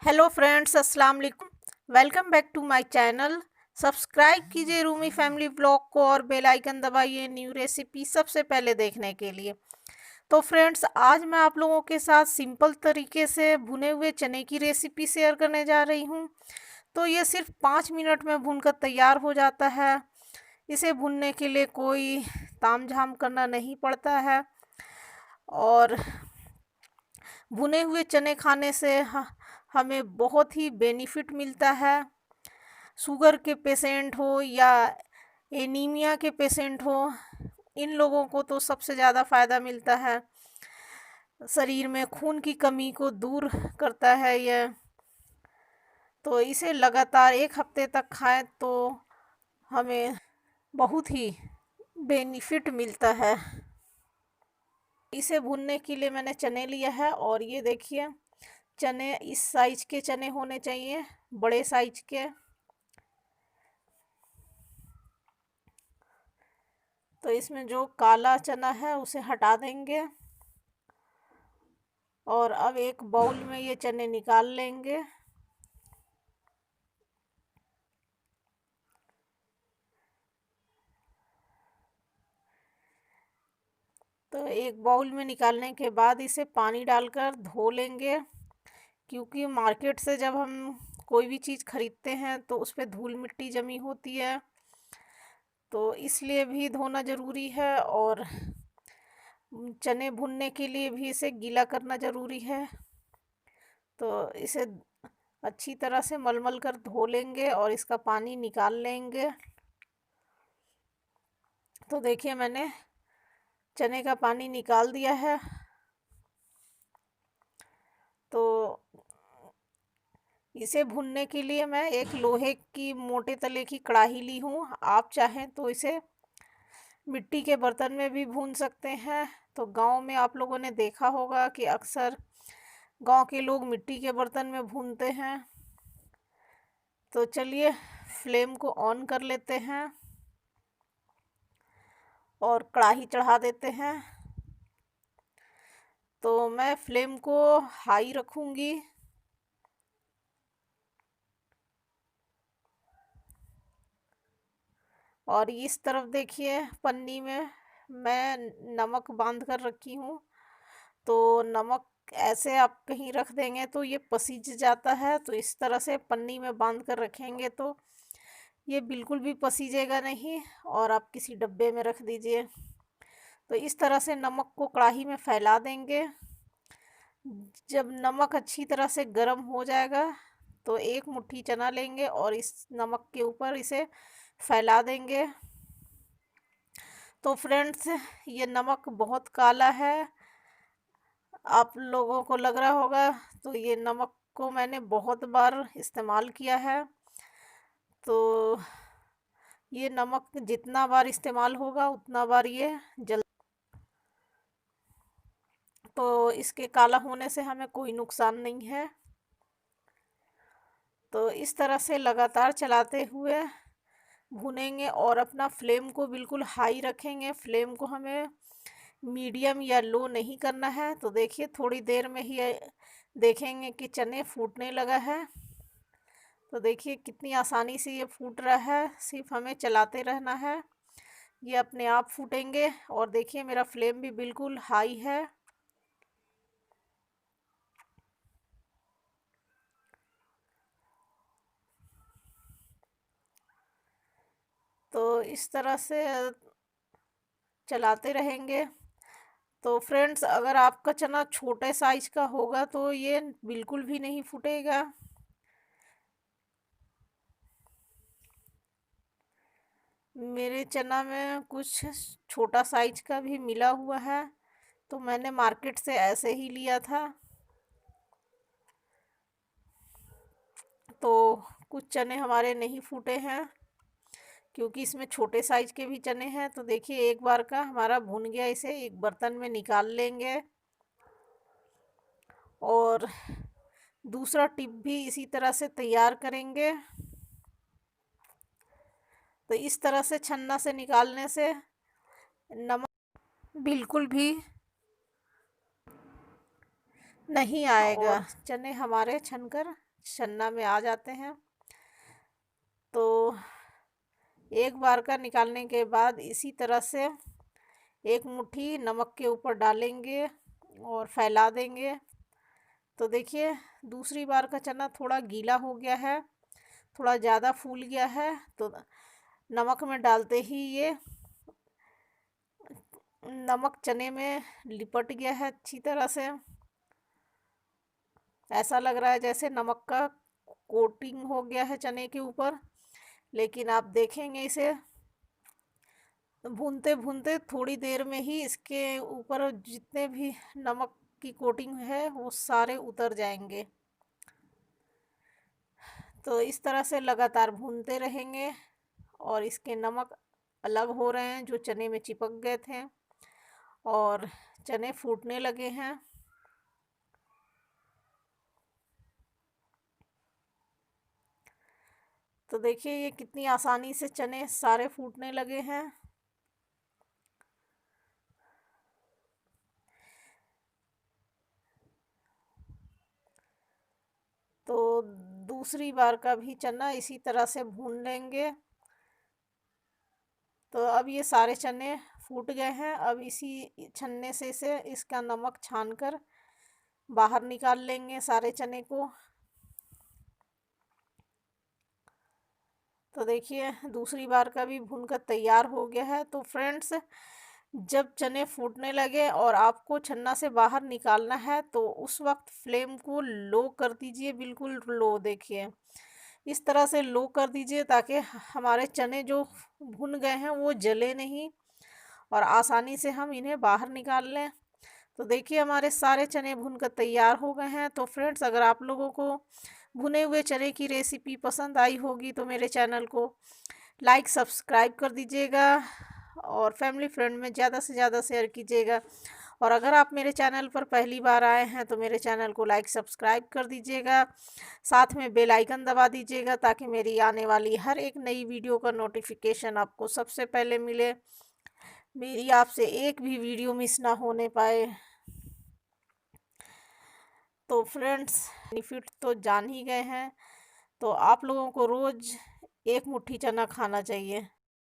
Hello friends, अस्सलाम वालेकुम। Welcome back to my channel. Subscribe कीजिए रूमी फैमिली ब्लॉग को और बेल आइकन दबाइए न्यू रेसिपी सबसे पहले देखने के लिए। तो फ्रेंड्स, आज मैं आप लोगों के साथ सिंपल तरीके से भुने हुए चने की रेसिपी शेयर करने जा रही हूँ। तो ये सिर्फ 5 मिनट में भुनकर तैयार हो जाता है। इसे भुनने के लिए कोई तामझाम करना नहीं पड़ता है और भुने हुए चने खाने से हमें बहुत ही बेनिफिट मिलता है। शुगर के पेशेंट हो या एनीमिया के पेशेंट हो, इन लोगों को तो सबसे ज़्यादा फ़ायदा मिलता है। शरीर में खून की कमी को दूर करता है यह। तो इसे लगातार 1 हफ्ते तक खाएं तो हमें बहुत ही बेनिफिट मिलता है। इसे भूनने के लिए मैंने चने लिया है और ये देखिए, चने इस साइज के चने होने चाहिए, बड़े साइज के। तो इसमें जो काला चना है उसे हटा देंगे और अब एक बाउल में ये चने निकाल लेंगे। तो एक बाउल में निकालने के बाद इसे पानी डालकर धो लेंगे, क्योंकि मार्केट से जब हम कोई भी चीज़ खरीदते हैं तो उस पर धूल मिट्टी जमी होती है, तो इसलिए भी धोना ज़रूरी है। और चने भुनने के लिए भी इसे गीला करना ज़रूरी है। तो इसे अच्छी तरह से मलमल कर धो लेंगे और इसका पानी निकाल लेंगे। तो देखिए, मैंने चने का पानी निकाल दिया है। तो इसे भूनने के लिए मैं एक लोहे की मोटे तले की कढ़ाई ली हूँ। आप चाहें तो इसे मिट्टी के बर्तन में भी भून सकते हैं। तो गांव में आप लोगों ने देखा होगा कि अक्सर गांव के लोग मिट्टी के बर्तन में भूनते हैं। तो चलिए, फ्लेम को ऑन कर लेते हैं और कढ़ाई चढ़ा देते हैं। तो मैं फ्लेम को हाई रखूँगी और इस तरफ देखिए, पन्नी में मैं नमक बांध कर रखी हूँ। तो नमक ऐसे आप कहीं रख देंगे तो ये पसीज जाता है, तो इस तरह से पन्नी में बांध कर रखेंगे तो ये बिल्कुल भी पसीजेगा नहीं। और आप किसी डब्बे में रख दीजिए। तो इस तरह से नमक को कढ़ाई में फैला देंगे। जब नमक अच्छी तरह से गर्म हो जाएगा तो एक मुट्ठी चना लेंगे और इस नमक के ऊपर इसे फैला देंगे। तो फ्रेंड्स, ये नमक बहुत काला है, आप लोगों को लग रहा होगा। तो ये नमक को मैंने बहुत बार इस्तेमाल किया है। तो ये नमक जितना बार इस्तेमाल होगा उतना बार ये जल तो इसके काला होने से हमें कोई नुकसान नहीं है। तो इस तरह से लगातार चलाते हुए भुनेंगे और अपना फ्लेम को बिल्कुल हाई रखेंगे। फ्लेम को हमें मीडियम या लो नहीं करना है। तो देखिए, थोड़ी देर में ही देखेंगे कि चने फूटने लगा है। तो देखिए कितनी आसानी से ये फूट रहा है, सिर्फ हमें चलाते रहना है, ये अपने आप फूटेंगे। और देखिए, मेरा फ्लेम भी बिल्कुल हाई है। तो इस तरह से चलाते रहेंगे। तो फ्रेंड्स, अगर आपका चना छोटे साइज का होगा तो ये बिल्कुल भी नहीं फूटेगा। मेरे चना में कुछ छोटा साइज का भी मिला हुआ है, तो मैंने मार्केट से ऐसे ही लिया था। तो कुछ चने हमारे नहीं फूटे हैं, क्योंकि इसमें छोटे साइज के भी चने हैं। तो देखिए, एक बार का हमारा भुन गया। इसे एक बर्तन में निकाल लेंगे और दूसरा टिप भी इसी तरह से तैयार करेंगे। तो इस तरह से छन्ना से निकालने से नमक बिल्कुल भी नहीं आएगा। चने हमारे छनकर छन्ना में आ जाते हैं। तो एक बार का निकालने के बाद इसी तरह से एक मुट्ठी नमक के ऊपर डालेंगे और फैला देंगे। तो देखिए दूसरी बार का चना थोड़ा गीला हो गया है, थोड़ा ज़्यादा फूल गया है। तो नमक में डालते ही ये नमक चने में लिपट गया है अच्छी तरह से। ऐसा लग रहा है जैसे नमक का कोटिंग हो गया है चने के ऊपर। लेकिन आप देखेंगे इसे भूनते भूनते थोड़ी देर में ही इसके ऊपर जितने भी नमक की कोटिंग है वो सारे उतर जाएंगे। तो इस तरह से लगातार भूनते रहेंगे और इसके नमक अलग हो रहे हैं जो चने में चिपक गए थे और चने फूटने लगे हैं। तो देखिए ये कितनी आसानी से चने सारे फूटने लगे हैं। तो दूसरी बार का भी चना इसी तरह से भून लेंगे। तो अब ये सारे चने फूट गए हैं। अब इसी छन्ने से इसका नमक छानकर बाहर निकाल लेंगे सारे चने को। तो देखिए दूसरी बार का भी भूनकर तैयार हो गया है। तो फ्रेंड्स जब चने फूटने लगे और आपको छन्ना से बाहर निकालना है तो उस वक्त फ्लेम को लो कर दीजिए, बिल्कुल लो। देखिए इस तरह से लो कर दीजिए ताकि हमारे चने जो भुन गए हैं वो जले नहीं और आसानी से हम इन्हें बाहर निकाल लें। तो देखिए हमारे सारे चने भुनकर तैयार हो गए हैं। तो फ्रेंड्स अगर आप लोगों को भुने हुए चने की रेसिपी पसंद आई होगी तो मेरे चैनल को लाइक सब्सक्राइब कर दीजिएगा और फैमिली फ्रेंड में ज़्यादा से ज़्यादा शेयर कीजिएगा। और अगर आप मेरे चैनल पर पहली बार आए हैं तो मेरे चैनल को लाइक सब्सक्राइब कर दीजिएगा, साथ में बेल आइकन दबा दीजिएगा ताकि मेरी आने वाली हर एक नई वीडियो का नोटिफिकेशन आपको सबसे पहले मिले, मेरी आपसे एक भी वीडियो मिस ना होने पाए। तो फ्रेंड्स बेनिफिट तो जान ही गए हैं। तो आप लोगों को रोज़ एक मुट्ठी चना खाना चाहिए।